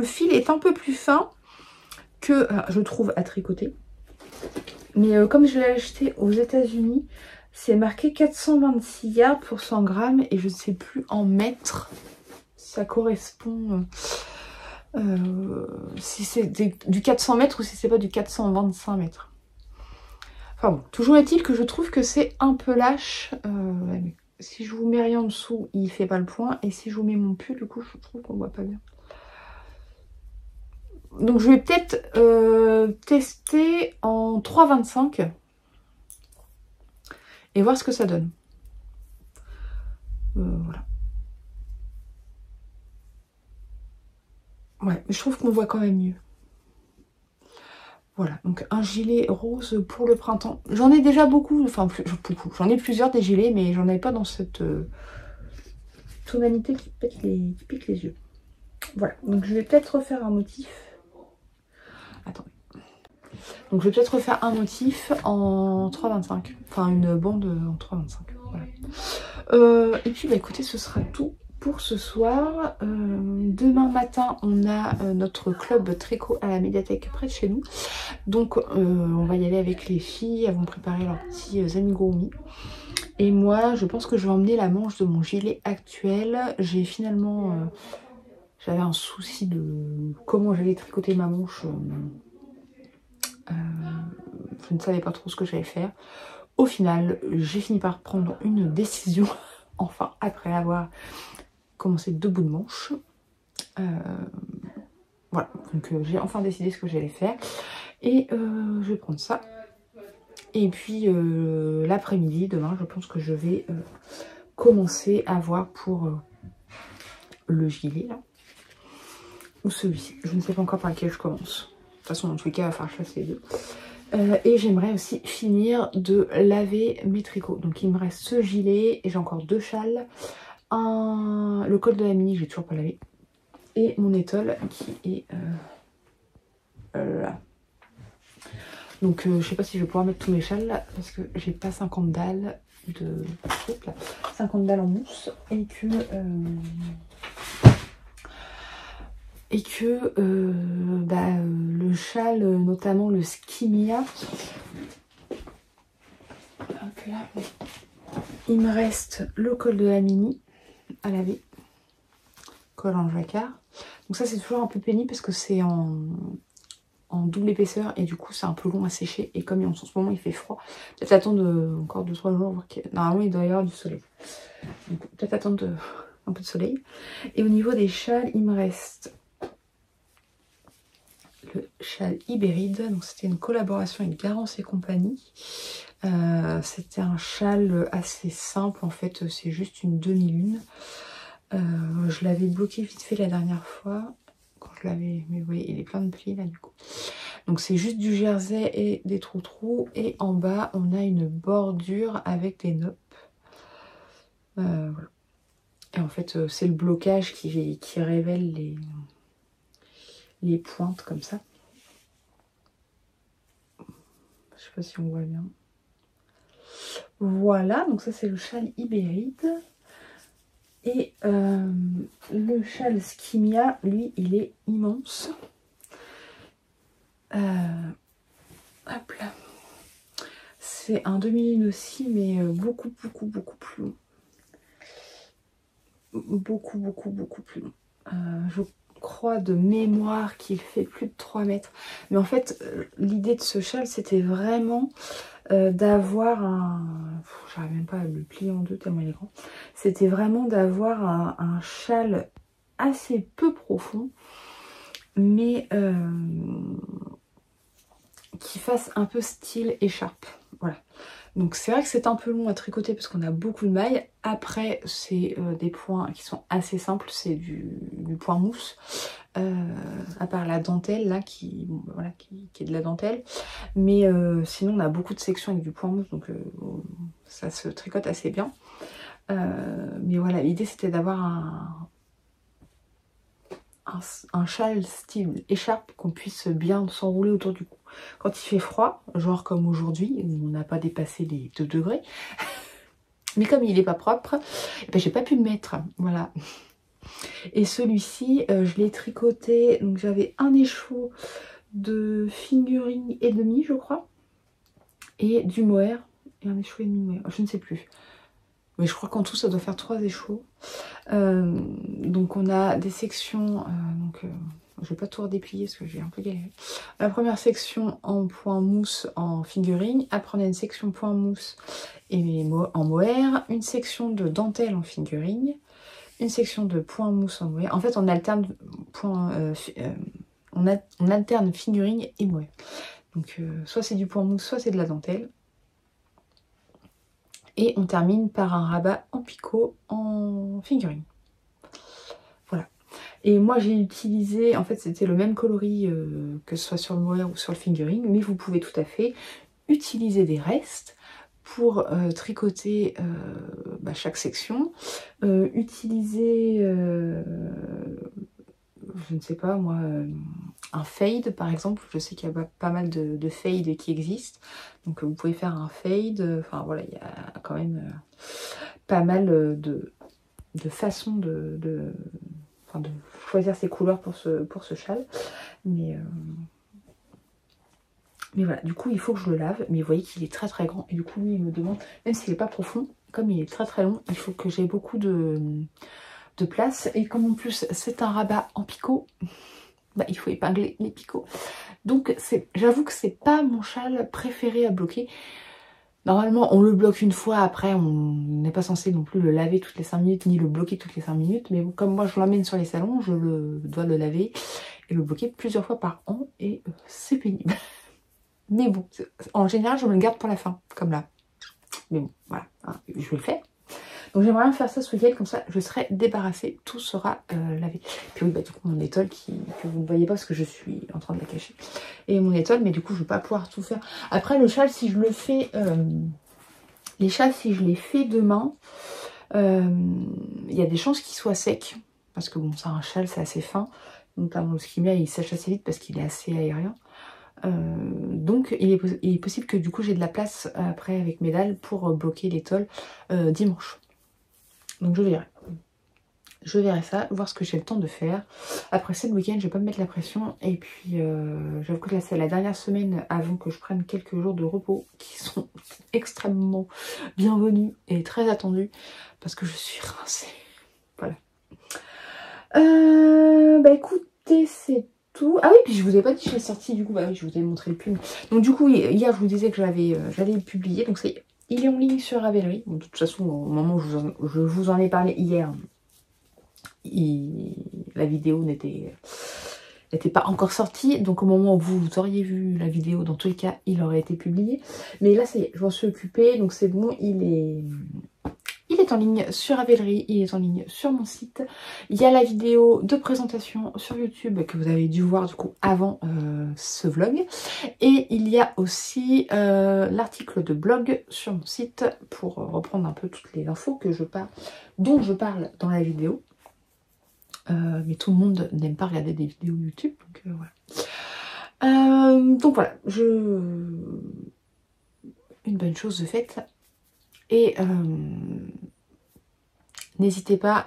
fil est un peu plus fin que, je trouve, à tricoter. Mais comme je l'ai acheté aux États-Unis, c'est marqué 426 yards pour 100 grammes. Et je ne sais plus en mètres. Ça correspond... si c'est du 400 mètres ou si c'est pas du 425 mètres. Enfin bon, toujours est-il que je trouve que c'est un peu lâche. Si je vous mets rien en dessous, il fait pas le point. Et si je vous mets mon pull, du coup, je trouve qu'on voit pas bien. Donc je vais peut-être tester en 3,25 et voir ce que ça donne. Voilà. Ouais, mais je trouve qu'on voit quand même mieux. Voilà, donc un gilet rose pour le printemps. J'en ai déjà beaucoup, enfin beaucoup. J'en ai plusieurs des gilets, mais j'en avais pas dans cette tonalité qui pique les yeux. Voilà, donc je vais peut-être refaire un motif. Attendez. Donc je vais peut-être refaire un motif en 3,25. Enfin une bande en 3,25. Voilà. Et puis bah écoutez, ce sera tout pour ce soir. Demain matin, on a notre club tricot à la médiathèque près de chez nous. Donc on va y aller avec les filles. Elles vont préparer leurs petits amigurumi. Et moi, je pense que je vais emmener la manche de mon gilet actuel. J'ai finalement... j'avais un souci de comment j'allais tricoter ma manche. Je ne savais pas trop ce que j'allais faire. Au final, j'ai fini par prendre une décision. Enfin, après avoir commencé 2 bouts de manche. Voilà, donc j'ai enfin décidé ce que j'allais faire. Et je vais prendre ça. Et puis l'après-midi, demain, je pense que je vais commencer à voir pour le gilet là. Ou celui-ci. Je ne sais pas encore par lequel je commence. De toute façon, dans tous les cas, il va falloir chasser les deux. Et j'aimerais aussi finir de laver mes tricots. Donc il me reste ce gilet et j'ai encore 2 châles. Le col de la mini, j'ai toujours pas lavé. Et mon étole qui est là. Donc je sais pas si je vais pouvoir mettre tous mes châles là, parce que j'ai pas 50 dalles de... 50 dalles en mousse et que le châle, notamment le Skimia, hop là, il me reste le col de la mini à laver, col en jacquard. Donc ça c'est toujours un peu pénible parce que c'est en double épaisseur et du coup c'est un peu long à sécher. Et comme en ce moment il fait froid, peut-être attendre encore 2-3 jours. Normalement il doit y avoir du soleil. Donc peut-être attendre un peu de soleil. Et au niveau des châles, il me reste le châle Ibéride. Donc c'était une collaboration avec Garance et compagnie. C'était un châle assez simple en fait, c'est juste une demi-lune. Je l'avais bloqué vite fait la dernière fois quand je l'avais, mais vous voyez il est plein de plis là du coup. Donc c'est juste du jersey et des trous et en bas on a une bordure avec des noppes. Voilà. Et en fait c'est le blocage qui révèle les pointes comme ça. sais pas si on voit bien. Voilà, donc ça c'est le châle Ibéride. Et le châle Skimia, lui, il est immense. Hop là. C'est un demi-lune aussi, mais beaucoup plus long. Beaucoup plus long. Je crois de mémoire qu'il fait plus de 3 mètres. Mais en fait, l'idée de ce châle, c'était vraiment d'avoir un... J'arrive même pas à le plier en deux tellement il est grand. C'était vraiment d'avoir un châle assez peu profond, mais qui fasse un peu style écharpe. Voilà. Donc c'est vrai que c'est un peu long à tricoter parce qu'on a beaucoup de mailles. Après, c'est des points qui sont assez simples. C'est du point mousse. À part la dentelle là qui est de la dentelle. Mais sinon on a beaucoup de sections avec du point mousse. Donc ça se tricote assez bien. Mais voilà, l'idée c'était d'avoir un châle style écharpe qu'on puisse bien s'enrouler autour du cou. Quand il fait froid, genre comme aujourd'hui, où on n'a pas dépassé les 2 degrés, mais comme il n'est pas propre, eh ben, j'ai pas pu le mettre, voilà. Et celui-ci, je l'ai tricoté, donc j'avais un écheau de fingering et demi, je crois, et du mohair, et un écheau et demi mohair, je ne sais plus. Mais je crois qu'en tout ça doit faire 3 échos. Donc on a des sections, je vais pas tout redéplier parce que j'ai un peu galéré. La première section en point mousse en fingering, après on a une section point mousse et en mohair, une section de dentelle en fingering, une section de point mousse en mohair. En fait on alterne on alterne fingering et mohair. Donc soit c'est du point mousse, soit c'est de la dentelle. Et on termine par un rabat en picot en fingering. Voilà. Et moi j'ai utilisé, en fait c'était le même coloris que ce soit sur le mohair ou sur le fingering, mais vous pouvez tout à fait utiliser des restes pour tricoter chaque section. Utiliser, je ne sais pas moi, un fade par exemple. Je sais qu'il y a pas mal de fades qui existent. Donc vous pouvez faire un fade. Enfin voilà, il y a quand même pas mal de façons de choisir ses couleurs pour ce châle. Mais voilà, du coup il faut que je le lave. Mais vous voyez qu'il est très très grand. Et du coup lui il me demande, même s'il n'est pas profond, comme il est très très long, il faut que j'ai beaucoup de place. Et comme en plus c'est un rabat en picot, il faut épingler les picots. Donc j'avoue que c'est pas mon châle préféré à bloquer. Normalement on le bloque une fois, après on n'est pas censé non plus le laver toutes les 5 minutes ni le bloquer toutes les 5 minutes. Mais comme moi je l'emmène sur les salons, je dois le laver et le bloquer plusieurs fois par an et c'est pénible. Mais bon, en général je me le garde pour la fin, comme là. Mais bon, voilà, je vais le faire. Donc j'aimerais bien faire ça ce week-end, comme ça je serai débarrassée, tout sera lavé. Puis oui, du coup mon étole que vous ne voyez pas parce que je suis en train de la cacher. Et mon étole, mais du coup je ne vais pas pouvoir tout faire. Après le châle, si je le fais, les châles si je les fais demain, il y a des chances qu'il soit sec. Parce que bon, ça un châle c'est assez fin. Notamment le skimia il sèche assez vite parce qu'il est assez aérien. Donc il est possible que du coup j'ai de la place après avec mes dalles pour bloquer l'étole dimanche. Donc je verrai ça, voir ce que j'ai le temps de faire. Après c'est le week-end, je vais pas me mettre la pression. Et puis j'avoue que là c'est la dernière semaine avant que je prenne quelques jours de repos qui sont extrêmement bienvenus et très attendus parce que je suis rincée. Voilà. Écoutez, c'est tout. Ah oui, puis je vous ai pas dit que j'ai sorti du coup, oui, je vous ai montré le pull. Donc du coup hier je vous disais que j'allais le publier, donc il est en ligne sur Ravelry. De toute façon au moment où je vous en ai parlé hier, la vidéo n'était pas encore sortie, donc au moment où vous auriez vu la vidéo, dans tous les cas il aurait été publié. Mais là ça y est, je m'en suis occupée, donc c'est bon, il est en ligne sur Ravelry, il est en ligne sur mon site. Il y a la vidéo de présentation sur YouTube que vous avez dû voir du coup avant ce vlog. Et il y a aussi l'article de blog sur mon site pour reprendre un peu toutes les infos dont je parle dans la vidéo. Mais tout le monde n'aime pas regarder des vidéos YouTube, donc voilà. Donc voilà, une bonne chose de faite. Et n'hésitez pas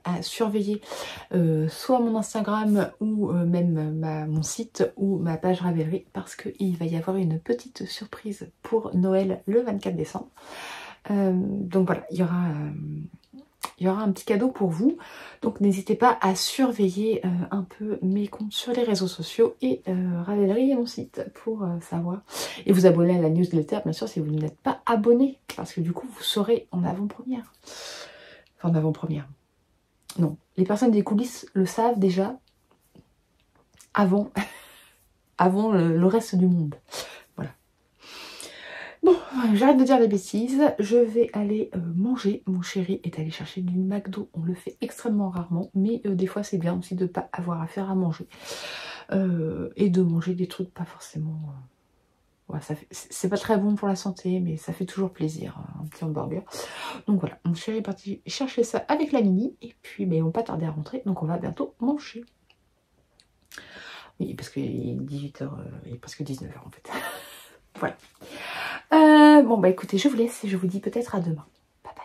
à surveiller soit mon Instagram ou même mon site ou ma page Ravelry, parce qu'il va y avoir une petite surprise pour Noël le 24 décembre. Donc voilà, il y aura un petit cadeau pour vous. Donc n'hésitez pas à surveiller un peu mes comptes sur les réseaux sociaux et Ravelry et mon site pour savoir. Et vous abonner à la newsletter, bien sûr, si vous n'êtes pas abonné, parce que du coup, vous saurez en avant-première. Enfin, en avant-première. Non, les personnes des coulisses le savent déjà avant, avant le reste du monde. Voilà. Bon, j'arrête de dire des bêtises. Je vais aller manger. Mon chéri est allé chercher du McDo. On le fait extrêmement rarement, mais des fois c'est bien aussi de ne pas avoir à faire à manger. Et de manger des trucs pas forcément... Ouais, c'est pas très bon pour la santé, mais ça fait toujours plaisir, un petit hamburger. Donc voilà, mon chéri est parti chercher ça avec la Mini, et puis mais on va pas tarder à rentrer, donc on va bientôt manger. Oui, parce qu'il est 18h, il est presque 19h en fait. Voilà. Bon bah écoutez, je vous laisse et je vous dis peut-être à demain. Bye bye.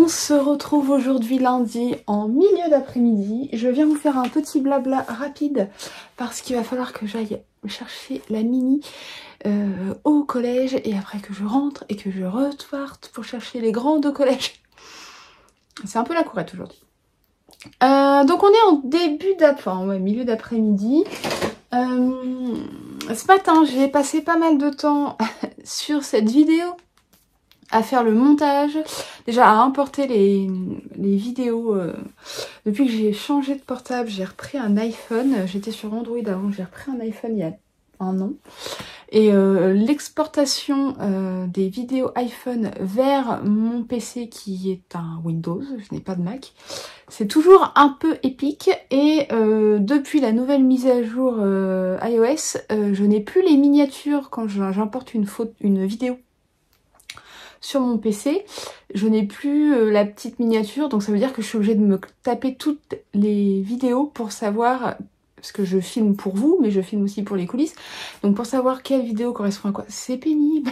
On se retrouve aujourd'hui lundi en milieu d'après-midi. Je viens vous faire un petit blabla rapide parce qu'il va falloir que j'aille chercher la Mini au collège et après que je rentre et que je reparte pour chercher les grands au collège. C'est un peu la courette aujourd'hui. Donc on est en début milieu d'après-midi. Ce matin j'ai passé pas mal de temps sur cette vidéo à faire le montage, déjà à importer les vidéos. Depuis que j'ai changé de portable, j'ai repris un iPhone. J'étais sur Android avant, j'ai repris un iPhone il y a un an. Et l'exportation des vidéos iPhone vers mon PC qui est un Windows, je n'ai pas de Mac, c'est toujours un peu épique. Et depuis la nouvelle mise à jour iOS, je n'ai plus les miniatures quand j'importe une vidéo sur mon PC, je n'ai plus la petite miniature, donc ça veut dire que je suis obligée de me taper toutes les vidéos pour savoir, parce que je filme pour vous, mais je filme aussi pour les coulisses, donc pour savoir quelle vidéo correspond à quoi, c'est pénible.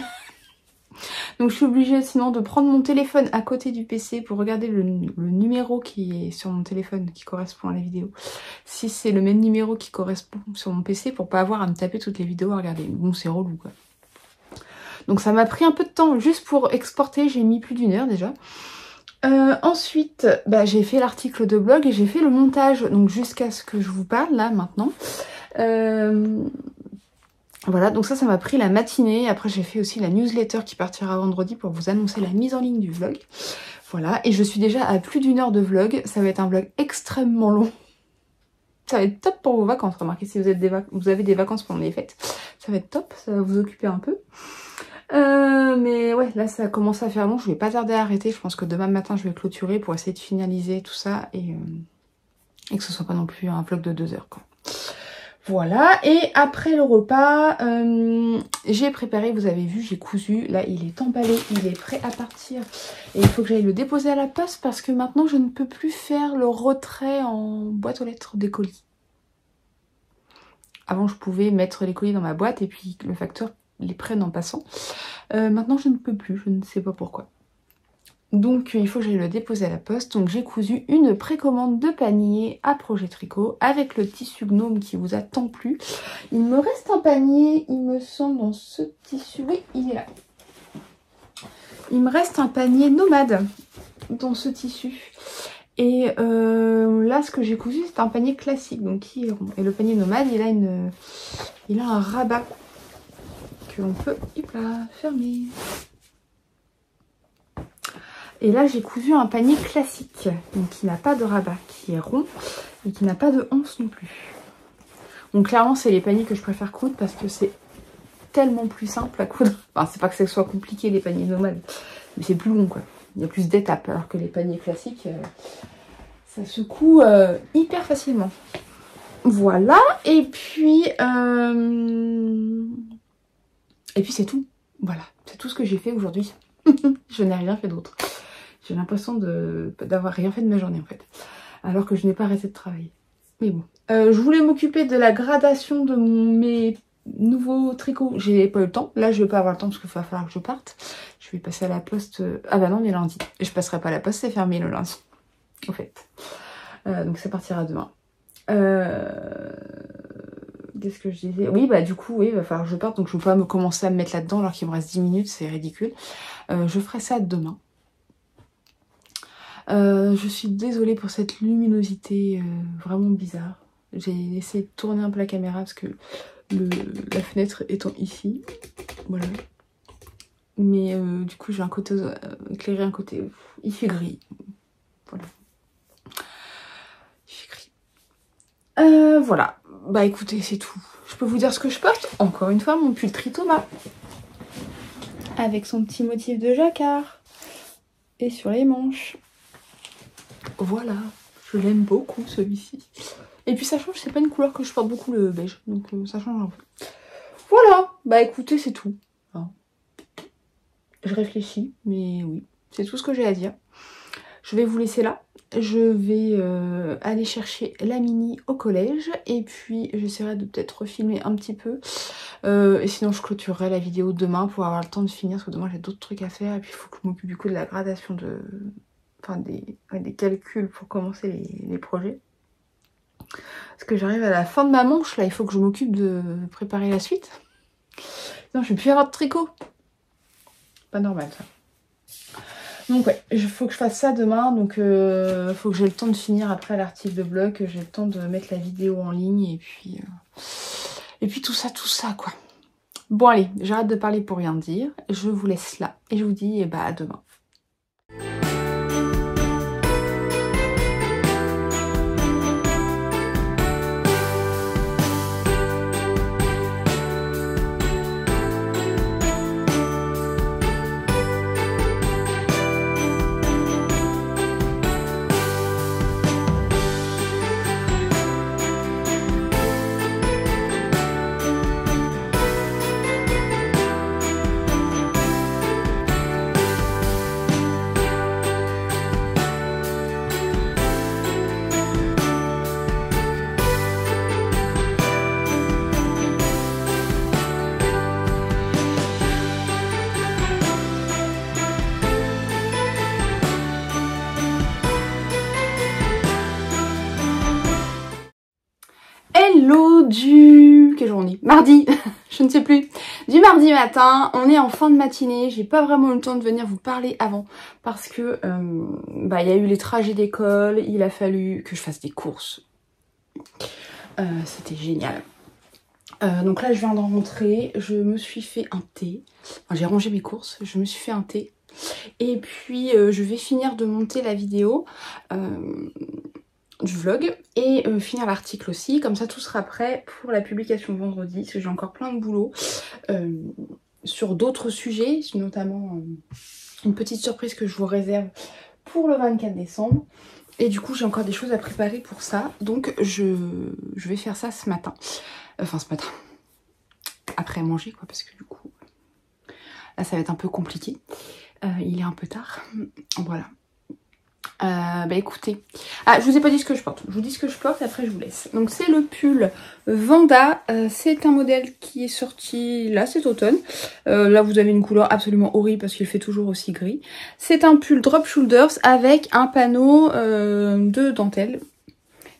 Donc je suis obligée sinon de prendre mon téléphone à côté du PC pour regarder le numéro qui est sur mon téléphone qui correspond à la vidéo. Si c'est le même numéro qui correspond sur mon PC pour pas avoir à me taper toutes les vidéos à regarder. Bon, c'est relou quoi. Donc ça m'a pris un peu de temps juste pour exporter, j'ai mis plus d'1 heure déjà. Ensuite, j'ai fait l'article de blog et j'ai fait le montage, donc jusqu'à ce que je vous parle là maintenant. Voilà, donc ça m'a pris la matinée. Après j'ai fait aussi la newsletter qui partira vendredi pour vous annoncer la mise en ligne du vlog. Voilà, et je suis déjà à plus d'1 heure de vlog. Ça va être un vlog extrêmement long. Ça va être top pour vos vacances, remarquez si vous avez des vacances pendant les fêtes. Ça va être top, ça va vous occuper un peu. Mais ouais, là ça commence à faire long, je vais pas tarder à arrêter. Je pense que demain matin je vais clôturer pour essayer de finaliser tout ça et que ce soit pas non plus un vlog de 2 heures quoi. Voilà, et après le repas, j'ai préparé, vous avez vu, j'ai cousu, là il est emballé, il est prêt à partir. Et il faut que j'aille le déposer à la poste parce que maintenant je ne peux plus faire le retrait en boîte aux lettres des colis. Avant je pouvais mettre les colis dans ma boîte et puis le facteur les prenne en passant. Maintenant je ne peux plus, je ne sais pas pourquoi. Donc il faut que j'aille le déposer à la poste. Donc j'ai cousu une précommande de panier à Projet Tricot avec le tissu gnome qui vous a tant plu. Il me reste un panier, il me semble, dans ce tissu. Oui, il est là. Il me reste un panier nomade dans ce tissu. Et là ce que j'ai cousu c'est un panier classique, donc qui est rond. Et le panier nomade il a un rabat que l'on peut fermer. Et là j'ai cousu un panier classique, donc qui n'a pas de rabat, qui est rond et qui n'a pas de anse non plus. Donc clairement c'est les paniers que je préfère coudre parce que c'est tellement plus simple à coudre. Enfin c'est pas que ce soit compliqué les paniers nomades, mais c'est plus long quoi. Il y a plus d'étapes alors que les paniers classiques ça se coud hyper facilement. Voilà, et puis c'est tout. Voilà, c'est tout ce que j'ai fait aujourd'hui. Je n'ai rien fait d'autre. J'ai l'impression d'avoir rien fait de ma journée en fait. Alors que je n'ai pas arrêté de travailler. Mais bon. Je voulais m'occuper de la gradation de mes nouveaux tricots. J'ai pas eu le temps. Là je vais pas avoir le temps parce qu'il va falloir que je parte. Je vais passer à la poste. Ah bah non, on est lundi. Et je passerai pas à la poste, c'est fermé le lundi. En fait. Donc ça partira demain. Qu'est-ce que je disais? Oui, bah du coup, oui, il va falloir que je parte. Donc je ne peux pas commencer à me mettre là-dedans alors qu'il me reste 10 minutes. C'est ridicule. Je ferai ça demain. Je suis désolée pour cette luminosité vraiment bizarre. J'ai essayé de tourner un peu la caméra parce que la fenêtre étant ici. Voilà. Mais du coup, j'ai un côté éclairé, un côté... Il fait gris. Voilà. Il fait gris. Voilà. Bah écoutez, c'est tout. Je peux vous dire ce que je porte. Encore une fois, mon pull Tritoma. Avec son petit motif de jacquard. Et sur les manches. Voilà. Je l'aime beaucoup celui-ci. Et puis ça change, c'est pas une couleur que je porte beaucoup, le beige. Donc ça change un peu. Voilà. Bah écoutez, c'est tout. Hein. Je réfléchis, mais oui. C'est tout ce que j'ai à dire. Je vais vous laisser là. Je vais aller chercher la Mini au collège et puis j'essaierai de peut-être refilmer un petit peu et sinon je clôturerai la vidéo demain pour avoir le temps de finir parce que demain j'ai d'autres trucs à faire et puis il faut que je m'occupe du coup de la gradation de... enfin des calculs pour commencer les projets. Parce que j'arrive à la fin de ma manche, là, il faut que je m'occupe de préparer la suite. Non, je vais plus avoir de tricot. Pas normal, ça. Donc ouais, il faut que je fasse ça demain, donc faut que j'ai le temps de finir après l'article de blog, que j'ai le temps de mettre la vidéo en ligne, et puis tout ça quoi. Bon allez, j'arrête de parler pour rien dire, je vous laisse là, et je vous dis à demain. Hello quelle journée? Mardi, je ne sais plus. Du mardi matin, on est en fin de matinée, j'ai pas vraiment eu le temps de venir vous parler avant parce que il y a eu les trajets d'école, il a fallu que je fasse des courses. C'était génial. Donc là je viens d'en rentrer, je me suis fait un thé, enfin, j'ai rangé mes courses, je me suis fait un thé et puis je vais finir de monter la vidéo du vlog et finir l'article aussi, comme ça tout sera prêt pour la publication vendredi, parce que j'ai encore plein de boulot sur d'autres sujets, notamment une petite surprise que je vous réserve pour le 24 décembre. Et du coup j'ai encore des choses à préparer pour ça, donc je vais faire ça ce matin. Enfin ce matin, après manger quoi, parce que du coup là ça va être un peu compliqué. Il est un peu tard, voilà. Écoutez, je vous ai pas dit ce que je porte, je vous dis ce que je porte, après je vous laisse. Donc c'est le pull Vanda, c'est un modèle qui est sorti là cet automne. Là vous avez une couleur absolument horrible parce qu'il fait toujours aussi gris. C'est un pull drop shoulders avec un panneau de dentelle.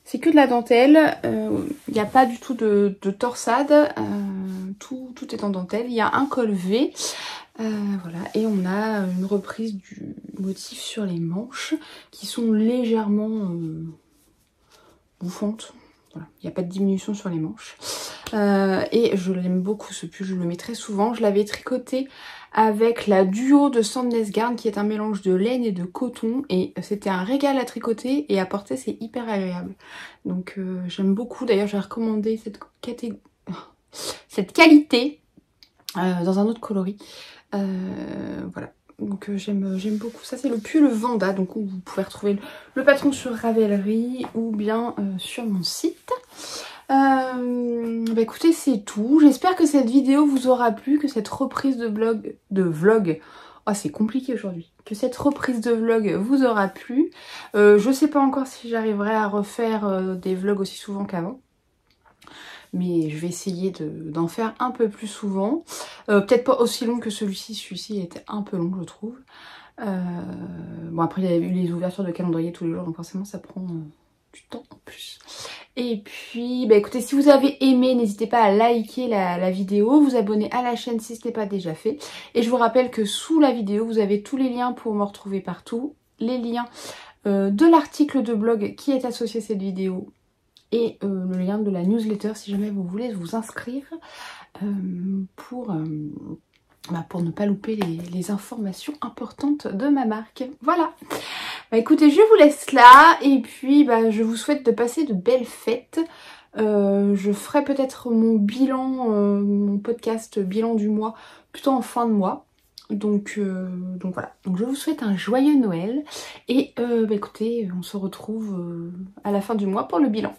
C'est que de la dentelle, il n'y a pas du tout de torsade, tout est en dentelle. Il y a un col V. Voilà, et on a une reprise du motif sur les manches qui sont légèrement bouffantes. Voilà, il n'y a pas de diminution sur les manches. Et je l'aime beaucoup ce pull, je le mets très souvent. Je l'avais tricoté avec la duo de Sandnes Garn qui est un mélange de laine et de coton. Et c'était un régal à tricoter et à porter, c'est hyper agréable. Donc j'aime beaucoup, d'ailleurs j'ai recommandé cette qualité dans un autre coloris. Voilà, donc j'aime beaucoup ça. C'est le pull Vanda, donc vous pouvez retrouver le patron sur Ravelry ou bien sur mon site. Écoutez, c'est tout. J'espère que cette vidéo vous aura plu, que cette reprise de vlog, oh c'est compliqué aujourd'hui, que cette reprise de vlog vous aura plu. Je sais pas encore si j'arriverai à refaire des vlogs aussi souvent qu'avant, mais je vais essayer d'en faire un peu plus souvent. Peut-être pas aussi long que celui-ci était un peu long je trouve. Bon après il y a eu les ouvertures de calendrier tous les jours, donc forcément ça prend du temps en plus. Et puis écoutez, si vous avez aimé, n'hésitez pas à liker la vidéo, vous abonner à la chaîne si ce n'est pas déjà fait. Et je vous rappelle que sous la vidéo vous avez tous les liens pour me retrouver partout, les liens de l'article de blog qui est associé à cette vidéo, et le lien de la newsletter si jamais vous voulez vous inscrire pour ne pas louper les informations importantes de ma marque. Voilà, écoutez, je vous laisse là et puis je vous souhaite de passer de belles fêtes. Je ferai peut-être mon bilan, mon podcast bilan du mois plutôt en fin de mois. Donc voilà, donc je vous souhaite un joyeux Noël et écoutez, on se retrouve à la fin du mois pour le bilan.